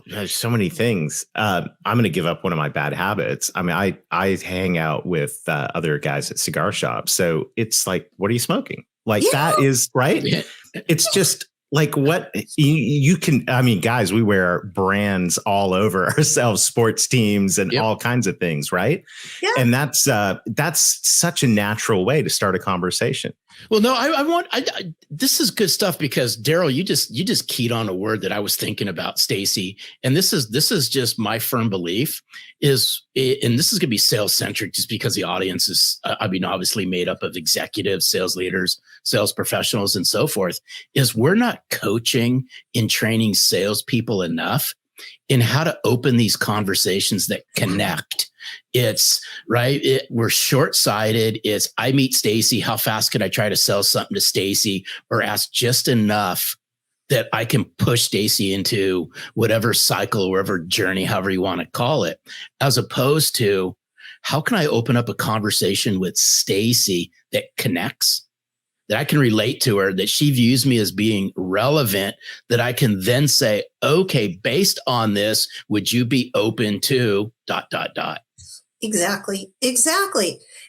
there's so many things. I'm going to give up one of my bad habits. I mean, I hang out with other guys at cigar shops. So it's like, what are you smoking? Like that is right. Yeah. It's just like what you can. I mean, guys, we wear brands all over ourselves, sports teams and all kinds of things. Right. Yeah. And that's such a natural way to start a conversation. Well, no, I this is good stuff because Darrell, you just keyed on a word that I was thinking about, Stacey. And this is just my firm belief and this is going to be sales centric just because the audience is, obviously made up of executives, sales leaders, sales professionals, and so forth, is we're not coaching and training salespeople enough in how to open these conversations that connect. It's right. We're short-sighted. It's I meet Stacey. How fast can I try to sell something to Stacey or ask just enough that I can push Stacey into whatever cycle, whatever journey, however you want to call it, as opposed to how can I open up a conversation with Stacey that connects, that I can relate to her, that she views me as being relevant, that I can then say, okay, based on this, would you be open to ... Exactly.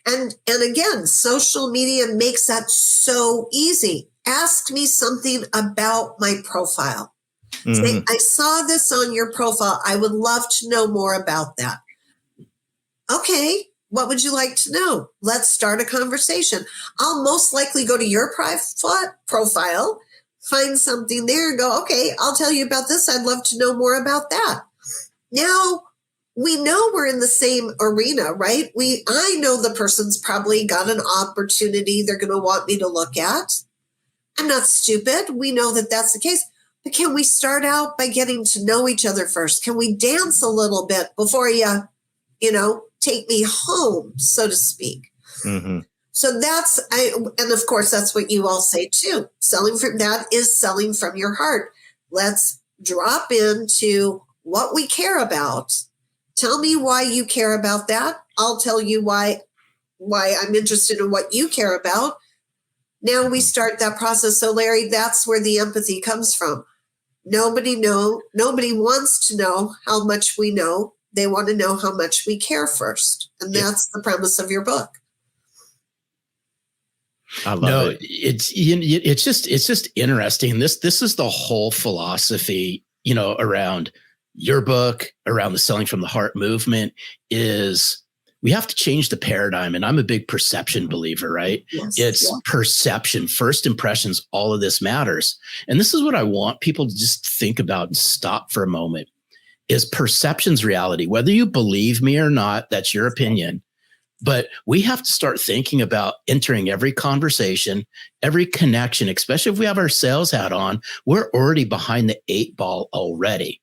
And again, social media makes that so easy. Ask me something about my profile. Mm-hmm. Say, I saw this on your profile. I would love to know more about that. Okay. What would you like to know? Let's start a conversation. I'll most likely go to your profile, find something there and go, okay, I'll tell you about this. I'd love to know more about that. Now, we know we're in the same arena, right? I know the person's probably got an opportunity they're going to want me to look at. I'm not stupid. We know that that's the case. But can we start out by getting to know each other first? Can we dance a little bit before you take me home, so to speak? Mm-hmm. So and of course, that's what you all say too. That is selling from your heart. Let's drop into what we care about. Tell me why you care about that. I'll tell you why I'm interested in what you care about. Now we start that process. So Larry, that's where the empathy comes from. Nobody wants to know how much we know. They want to know how much we care first. And that's the premise of your book. I love it. It's just interesting. This is the whole philosophy, around your book, around the Selling from the Heart movement, is we have to change the paradigm. And I'm a big perception believer, right? Yes, it's perception, first impressions, all of this matters. And this is what I want people to just think about and stop for a moment, is perception's reality. Whether you believe me or not, that's your opinion. But we have to start thinking about entering every conversation, every connection, especially if we have our sales hat on, we're already behind the 8 ball already.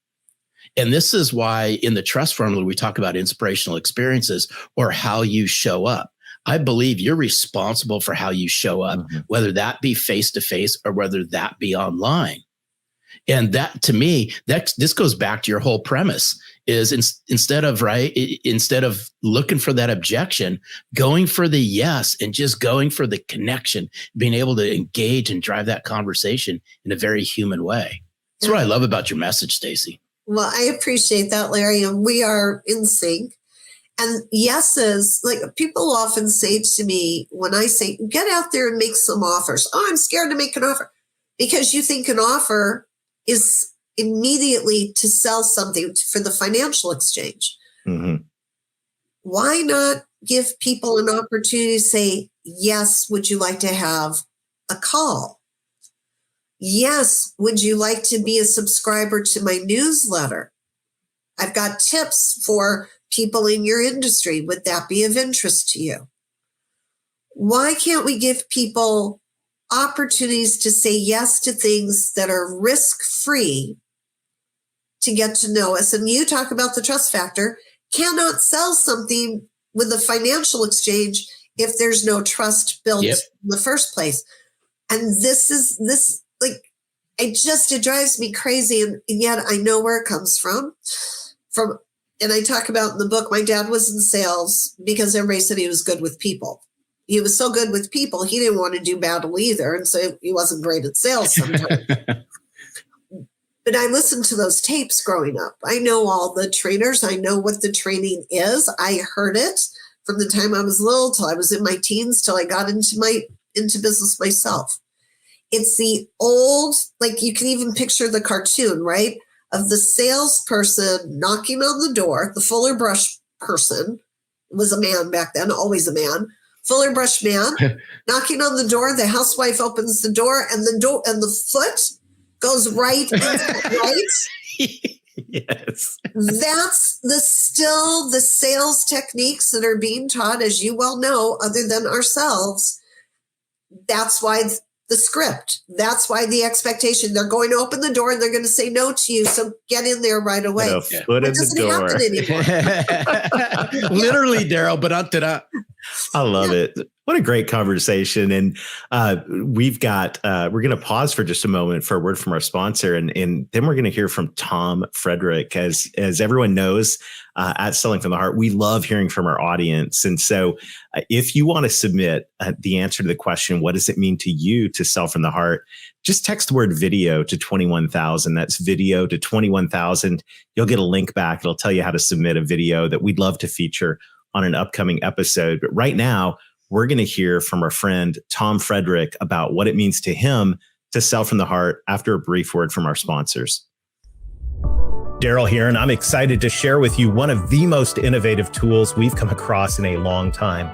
And this is why in the trust formula, we talk about inspirational experiences or how you show up. I believe you're responsible for how you show up, whether that be face-to-face or whether that be online. And that, to me, this goes back to your whole premise, is instead of looking for that objection, going for the yes and just going for the connection, being able to engage and drive that conversation in a very human way. That's what I love about your message, Stacey. Well, I appreciate that, Larry, and we are in sync. And yeses, like people often say to me when I say, get out there and make some offers. Oh, I'm scared to make an offer, because you think an offer is immediately to sell something for the financial exchange. Mm-hmm. Why not give people an opportunity to say, yes, would you like to have a call? Yes, would you like to be a subscriber to my newsletter? I've got tips for people in your industry. Would that be of interest to you? Why can't we give people opportunities to say yes to things that are risk-free to get to know us? And you talk about the trust factor. Cannot sell something with a financial exchange if there's no trust built in the first place. And it drives me crazy. And yet I know where it comes from. And I talk about in the book, my dad was in sales because everybody said he was good with people. He was so good with people, he didn't want to do battle either. And so he wasn't great at sales sometimes. But But I listened to those tapes growing up. I know all the trainers. I know what the training is. I heard it from the time I was little till I was in my teens, till I got into business myself. It's the old, like you can even picture the cartoon, right? Of the salesperson knocking on the door, the Fuller Brush person was a man back then, always a man. Fuller Brush man knocking on the door. The housewife opens the door, and the foot goes right into right. Yes. That's still the sales techniques that are being taught, as you well know, other than ourselves. That's why the script. That's why the expectation. They're going to open the door and they're going to say no to you. So get in there right away. Foot in the door. Literally, Darrell, but I love it. What a great conversation. And we're going to pause for just a moment for a word from our sponsor. And then we're going to hear from Tom Frederick. As everyone knows, at Selling from the Heart, we love hearing from our audience. And so if you want to submit the answer to the question, what does it mean to you to sell from the heart? Just text the word video to 21,000. That's video to 21,000. You'll get a link back. It'll tell you how to submit a video that we'd love to feature on an upcoming episode. But right now, we're going to hear from our friend Tom Frederick about what it means to him to sell from the heart after a brief word from our sponsors. Darrell here, and I'm excited to share with you one of the most innovative tools we've come across in a long time.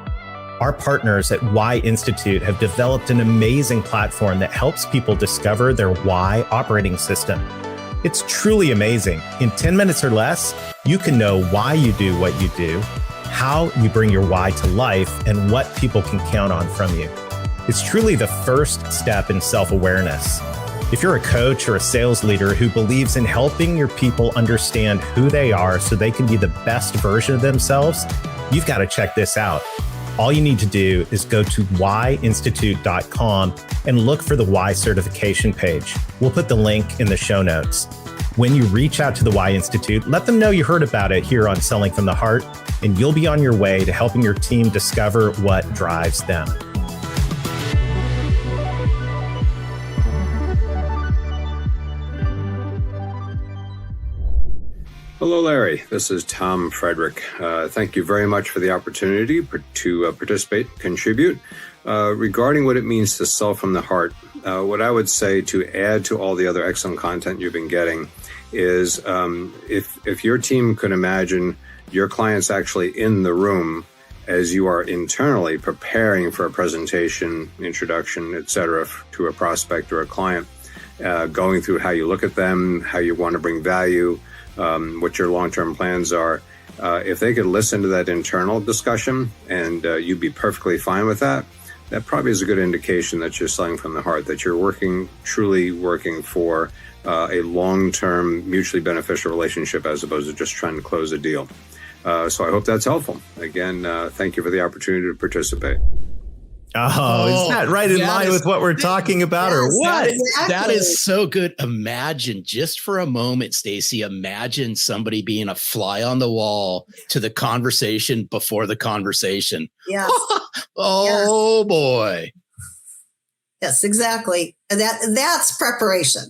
Our partners at Why Institute have developed an amazing platform that helps people discover their why operating system. It's truly amazing. In 10 minutes or less, you can know why you do what you do, how you bring your why to life, and what people can count on from you. It's truly the first step in self-awareness. If you're a coach or a sales leader who believes in helping your people understand who they are so they can be the best version of themselves, you've got to check this out. All you need to do is go to whyinstitute.com and look for the Why certification page. We'll put the link in the show notes. When you reach out to the Why Institute, let them know you heard about it here on Selling from the Heart, and you'll be on your way to helping your team discover what drives them. Hello, Larry. This is Tom Frederick. Thank you very much for the opportunity to participate, contribute. Regarding what it means to sell from the heart, what I would say to add to all the other excellent content you've been getting is if your team could imagine your clients actually in the room as you are internally preparing for a presentation, introduction, et cetera, to a prospect or a client, going through how you look at them, how you want to bring value, what your long-term plans are. If they could listen to that internal discussion and you'd be perfectly fine with that, that probably is a good indication that you're selling from the heart, that you're truly working for a long-term, mutually beneficial relationship as opposed to just trying to close a deal. So I hope that's helpful. Again, thank you for the opportunity to participate. Oh, is that right in line with what we're talking about, or what? That is so good. Imagine just for a moment, Stacey, imagine somebody being a fly on the wall to the conversation before the conversation. Yes. Oh, yes. Boy. Yes, exactly. And that's preparation.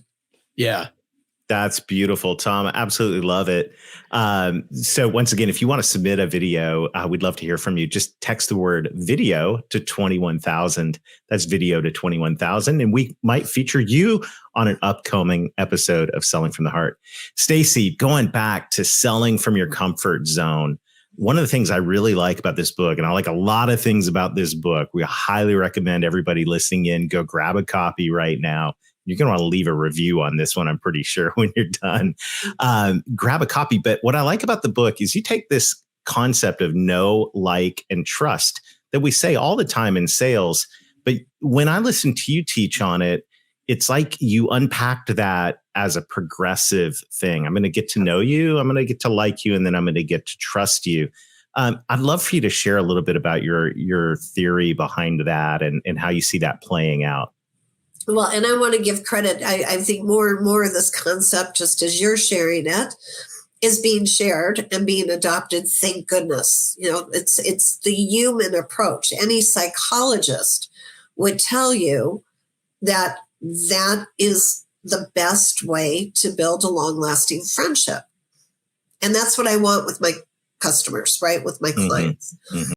Yeah. That's beautiful, Tom. I absolutely love it. So once again, if you want to submit a video, we'd love to hear from you. Just text the word video to 21,000. That's video to 21,000. And we might feature you on an upcoming episode of Selling from the Heart. Stacey, going back to selling from your comfort zone. One of the things I really like about this book, and I like a lot of things about this book, we highly recommend everybody listening in, go grab a copy right now. You're going to want to leave a review on this one, I'm pretty sure, when you're done. Grab a copy. But what I like about the book is you take this concept of know, like, and trust that we say all the time in sales. But when I listen to you teach on it, it's like you unpacked that as a progressive thing. I'm going to get to know you. I'm going to get to like you. And then I'm going to get to trust you. I'd love for you to share a little bit about your theory behind that and how you see that playing out. Well, and I want to give credit. I think more and more of this concept, just as you're sharing it, is being shared and being adopted. Thank goodness. You know, it's the human approach. Any psychologist would tell you that is the best way to build a long-lasting friendship. And that's what I want with my customers, right? With my clients.